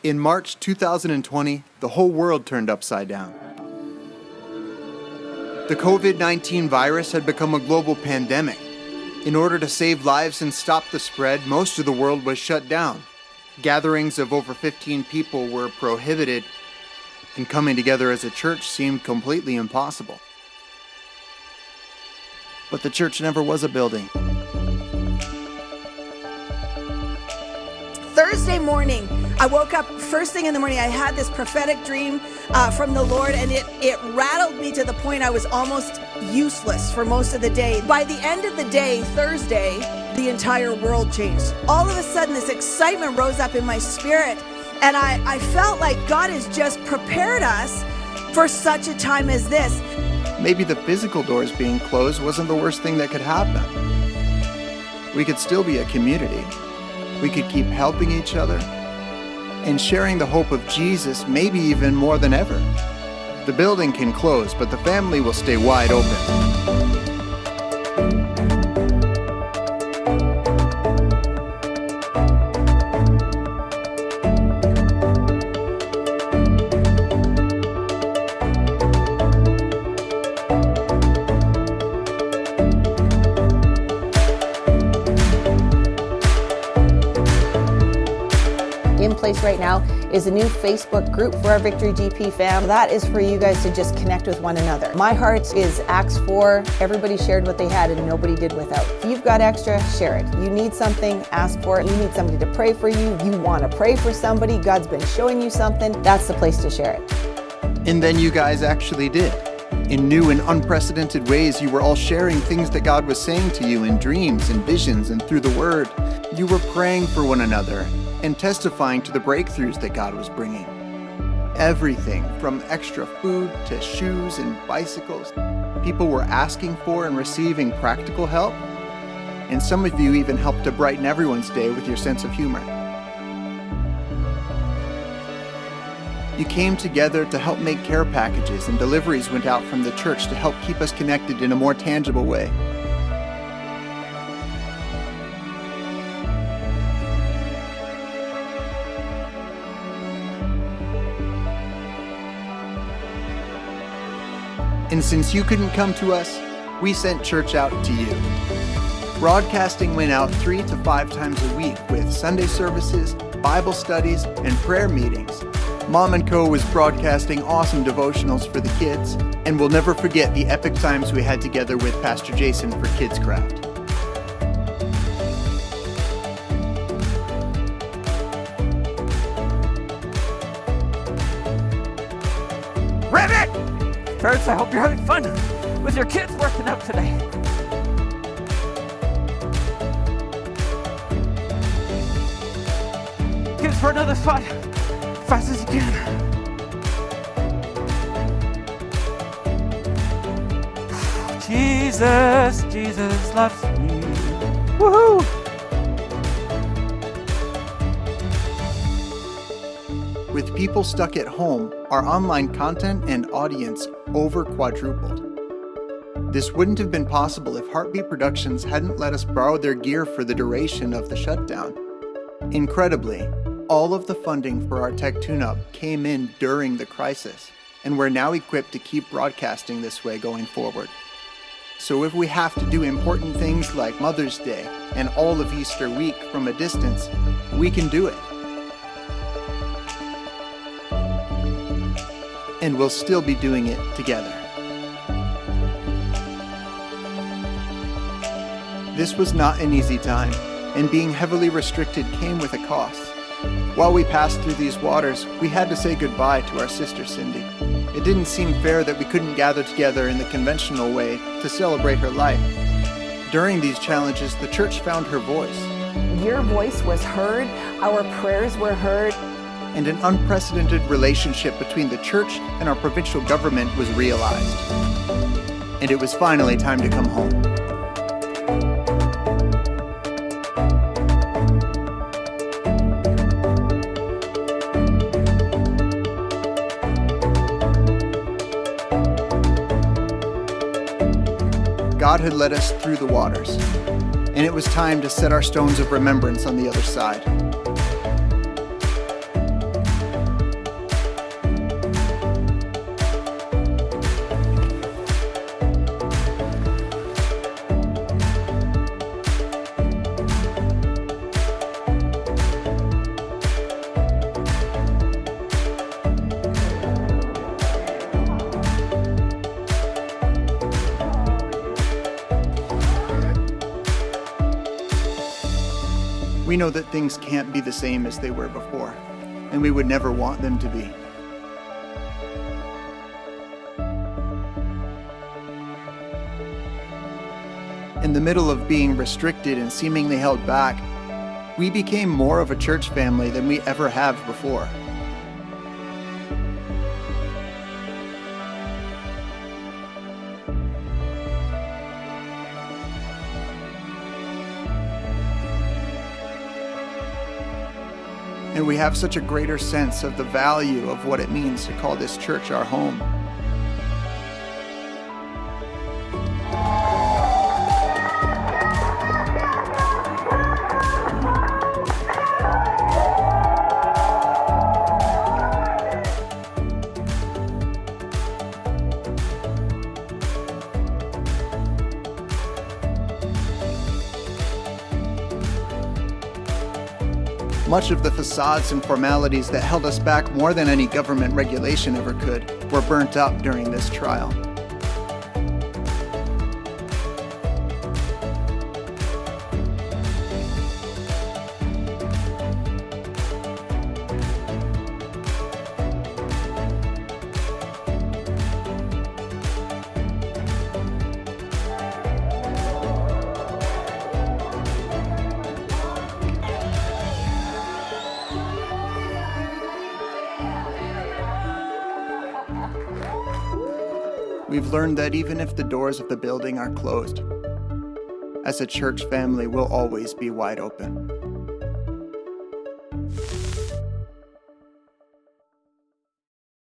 In March 2020, the whole world turned upside down. The COVID-19 virus had become a global pandemic. In order to save lives and stop the spread, most of the world was shut down. Gatherings of over 15 people were prohibited, and coming together as a church seemed completely impossible. But the church never was a building. Thursday morning, I woke up first thing in the morning. I had this prophetic dream from the Lord, and it rattled me to the point I was almost useless for most of the day. By the end of the day, Thursday, the entire world changed. All of a sudden, this excitement rose up in my spirit, and I felt like God has just prepared us for such a time as this. Maybe the physical doors being closed wasn't the worst thing that could happen. We could still be a community. We could keep helping each other and sharing the hope of Jesus, maybe even more than ever. The building can close, but the family will stay wide open. In place right now is a new Facebook group for our Victory GP fam. That is for you guys to just connect with one another. My heart is Acts 4. Everybody shared what they had and nobody did without. If you've got extra, share it. You need something, ask for it. You need somebody to pray for you. You want to pray for somebody. God's been showing you something. That's the place to share it. And then you guys actually did. In new and unprecedented ways, you were all sharing things that God was saying to you in dreams and visions and through the Word. You were praying for one another and testifying to the breakthroughs that God was bringing. Everything from extra food to shoes and bicycles. People were asking for and receiving practical help, and some of you even helped to brighten everyone's day with your sense of humor. You came together to help make care packages, and deliveries went out from the church to help keep us connected in a more tangible way. And since you couldn't come to us, we sent church out to you. Broadcasting went out 3 to 5 times a week with Sunday services, Bible studies, and prayer meetings. Mom & Co. was broadcasting awesome devotionals for the kids, and we'll never forget the epic times we had together with Pastor Jason for Kids Craft. Ribbit! Parents, I hope you're having fun with your kids working out today. Kids, for another spot, fast as you can. Jesus, Jesus loves me. Woohoo! With people stuck at home, our online content and audience over quadrupled. This wouldn't have been possible if Heartbeat Productions hadn't let us borrow their gear for the duration of the shutdown. Incredibly, all of the funding for our tech tune-up came in during the crisis, and we're now equipped to keep broadcasting this way going forward. So if we have to do important things like Mother's Day and all of Easter week from a distance, we can do it. And we'll still be doing it together. This was not an easy time, and being heavily restricted came with a cost. While we passed through these waters, we had to say goodbye to our sister Cindy. It didn't seem fair that we couldn't gather together in the conventional way to celebrate her life. During these challenges, the church found her voice. Your voice was heard. Our prayers were heard. And an unprecedented relationship between the church and our provincial government was realized. And it was finally time to come home. God had led us through the waters, and it was time to set our stones of remembrance on the other side. We know that things can't be the same as they were before, and we would never want them to be. In the middle of being restricted and seemingly held back, we became more of a church family than we ever have before. And we have such a greater sense of the value of what it means to call this church our home. Much of the facades and formalities that held us back more than any government regulation ever could were burnt up during this trial. We've learned that even if the doors of the building are closed, as a church family, we'll always be wide open.